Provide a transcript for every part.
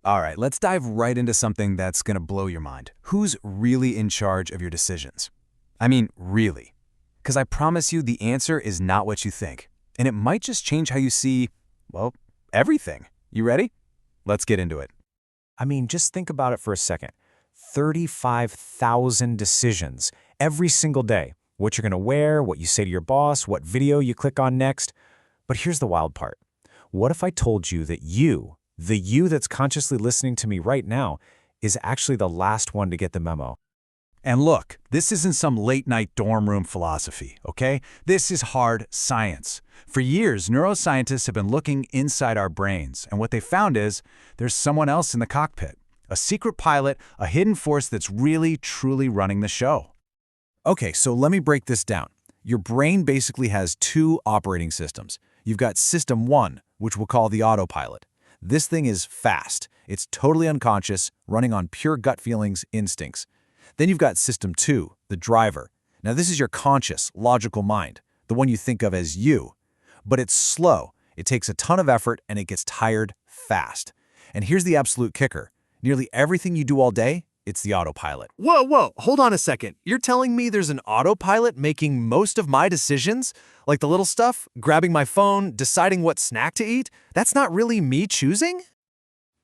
All right, let's dive right into something that's going to blow your mind. Who's really in charge of your decisions? I mean, really. Because I promise you the answer is not what you think. And it might just change how you see, well, everything. You ready? Let's get into it. I mean, just think about it for a second. 35,000 decisions every single day. What you're going to wear, what you say to your boss, what video you click on next. But here's the wild part. What if I told you that you, the you that's consciously listening to me right now, is actually the last one to get the memo? And look, this isn't some late-night dorm room philosophy, okay? This is hard science. For years, neuroscientists have been looking inside our brains, and what they found is there's someone else in the cockpit, a secret pilot, a hidden force that's really, truly running the show. Okay, so let me break this down. Your brain basically has two operating systems. You've got System 1, which we'll call the autopilot. This thing is fast. It's totally unconscious, running on pure gut feelings, instincts. Then you've got System 2, the driver. Now this is your conscious, logical mind, the one you think of as you. But it's slow, it takes a ton of effort, and it gets tired fast. And here's the absolute kicker. Nearly everything you do all day, it's the autopilot. Whoa, hold on a second. You're telling me there's an autopilot making most of my decisions? Like the little stuff, grabbing my phone, deciding what snack to eat? That's not really me choosing?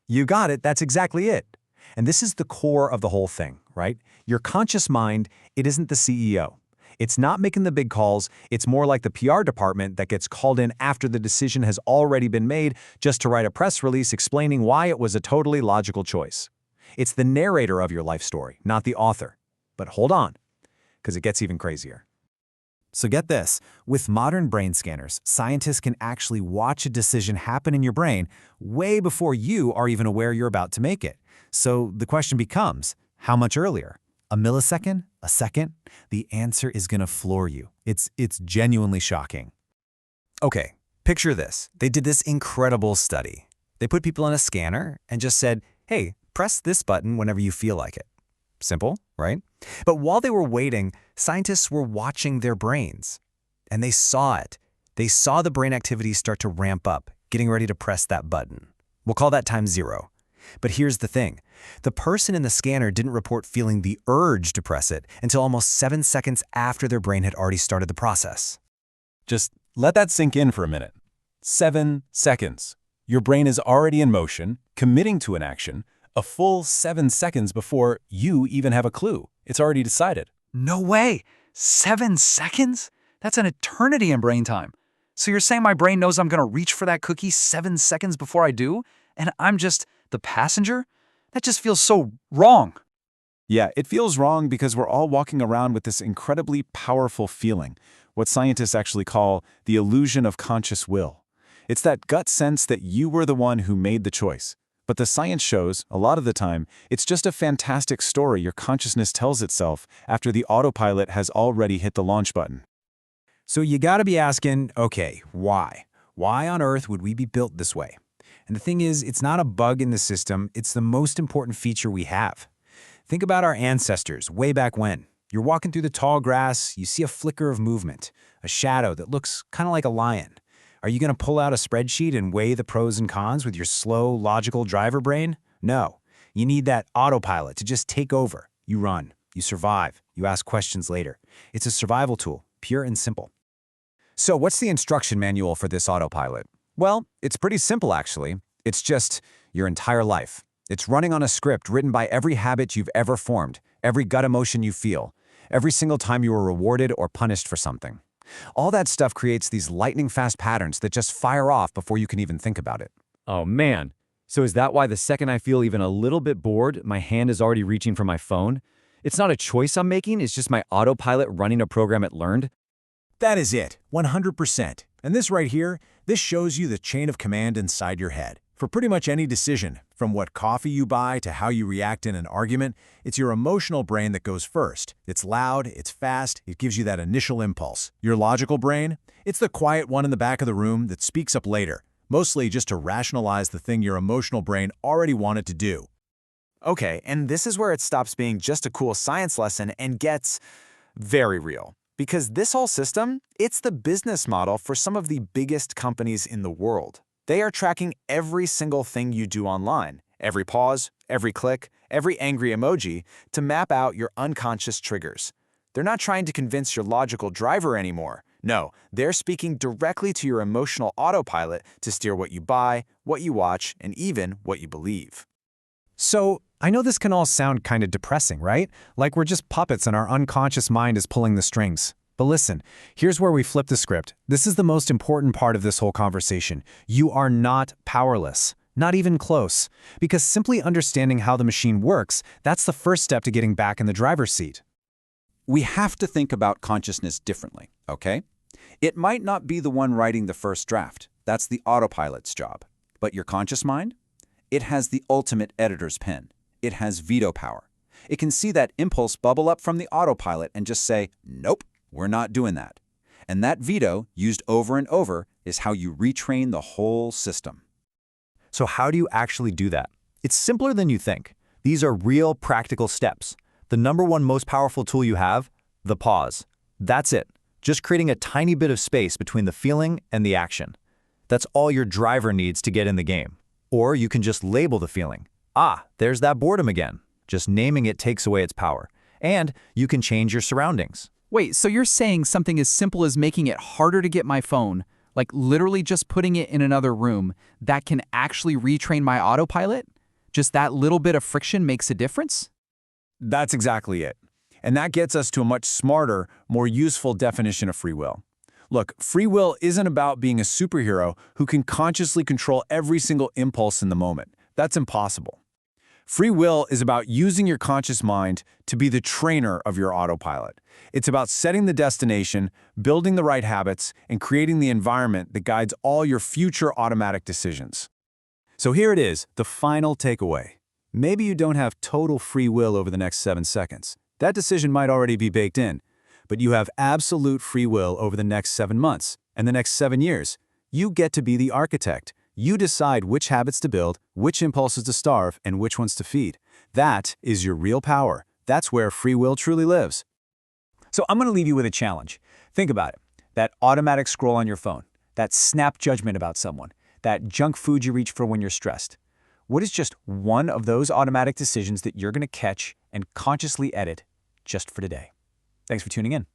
You got it, that's exactly it. And this is the core of the whole thing, right? Your conscious mind, it isn't the CEO. It's not making the big calls, it's more like the PR department that gets called in after the decision has already been made just to write a press release explaining why it was a totally logical choice. It's the narrator of your life story, not the author. But hold on, because it gets even crazier. So get this, with modern brain scanners, scientists can actually watch a decision happen in your brain way before you are even aware you're about to make it. So the question becomes, how much earlier? A millisecond? A second? The answer is going to floor you. It's genuinely shocking. Okay, picture this. They did this incredible study. They put people in a scanner and just said, hey, press this button whenever you feel like it. Simple, right? But while they were waiting, scientists were watching their brains. And they saw it. They saw the brain activity start to ramp up, getting ready to press that button. We'll call that time 0. But here's the thing. The person in the scanner didn't report feeling the urge to press it until almost 7 seconds after their brain had already started the process. Just let that sink in for a minute. 7 seconds. Your brain is already in motion, committing to an action, a full 7 seconds before you even have a clue. It's already decided. No way! 7 seconds? That's an eternity in brain time. So you're saying my brain knows I'm going to reach for that cookie 7 seconds before I do? And I'm just the passenger? That just feels so wrong. Yeah, it feels wrong because we're all walking around with this incredibly powerful feeling, what scientists actually call the illusion of conscious will. It's that gut sense that you were the one who made the choice. But the science shows, a lot of the time, it's just a fantastic story your consciousness tells itself after the autopilot has already hit the launch button. So you gotta be asking, okay, why? Why on earth would we be built this way? And the thing is, it's not a bug in the system, it's the most important feature we have. Think about our ancestors way back when. You're walking through the tall grass, you see a flicker of movement, a shadow that looks kind of like a lion. Are you going to pull out a spreadsheet and weigh the pros and cons with your slow, logical driver brain? No. You need that autopilot to just take over. You run, you survive, you ask questions later. It's a survival tool, pure and simple. So what's the instruction manual for this autopilot? Well, it's pretty simple actually. It's just your entire life. It's running on a script written by every habit you've ever formed, every gut emotion you feel, every single time you were rewarded or punished for something. All that stuff creates these lightning-fast patterns that just fire off before you can even think about it. Oh man, so is that why the second I feel even a little bit bored, my hand is already reaching for my phone? It's not a choice I'm making, it's just my autopilot running a program it learned? That is it, 100%. And this right here, this shows you the chain of command inside your head. For pretty much any decision, from what coffee you buy to how you react in an argument, it's your emotional brain that goes first. It's loud, it's fast, it gives you that initial impulse. Your logical brain? It's the quiet one in the back of the room that speaks up later, mostly just to rationalize the thing your emotional brain already wanted to do. Okay, and this is where it stops being just a cool science lesson and gets very real. Because this whole system, it's the business model for some of the biggest companies in the world. They are tracking every single thing you do online, every pause, every click, every angry emoji, to map out your unconscious triggers. They're not trying to convince your logical driver anymore. No, they're speaking directly to your emotional autopilot to steer what you buy, what you watch, and even what you believe. So, I know this can all sound kind of depressing, right? Like we're just puppets and our unconscious mind is pulling the strings. But listen, here's where we flip the script. This is the most important part of this whole conversation. You are not powerless. Not even close. Because simply understanding how the machine works, that's the first step to getting back in the driver's seat. We have to think about consciousness differently, okay? It might not be the one writing the first draft. That's the autopilot's job. But your conscious mind? It has the ultimate editor's pen. It has veto power. It can see that impulse bubble up from the autopilot and just say, nope, we're not doing that. And that veto, used over and over, is how you retrain the whole system. So how do you actually do that? It's simpler than you think. These are real practical steps. The number one most powerful tool you have, the pause. That's it. Just creating a tiny bit of space between the feeling and the action. That's all your driver needs to get in the game. Or you can just label the feeling. Ah, there's that boredom again. Just naming it takes away its power. And you can change your surroundings. Wait, so you're saying something as simple as making it harder to get my phone, like literally just putting it in another room, that can actually retrain my autopilot? Just that little bit of friction makes a difference? That's exactly it. And that gets us to a much smarter, more useful definition of free will. Look, free will isn't about being a superhero who can consciously control every single impulse in the moment. That's impossible. Free will is about using your conscious mind to be the trainer of your autopilot. It's about setting the destination, building the right habits, and creating the environment that guides all your future automatic decisions. So here it is, the final takeaway. Maybe you don't have total free will over the next 7 seconds. That decision might already be baked in. But you have absolute free will over the next 7 months and the next 7 years. You get to be the architect. You decide which habits to build, which impulses to starve, and which ones to feed. That is your real power. That's where free will truly lives. So I'm going to leave you with a challenge. Think about it. That automatic scroll on your phone, that snap judgment about someone, that junk food you reach for when you're stressed. What is just one of those automatic decisions that you're going to catch and consciously edit just for today? Thanks for tuning in.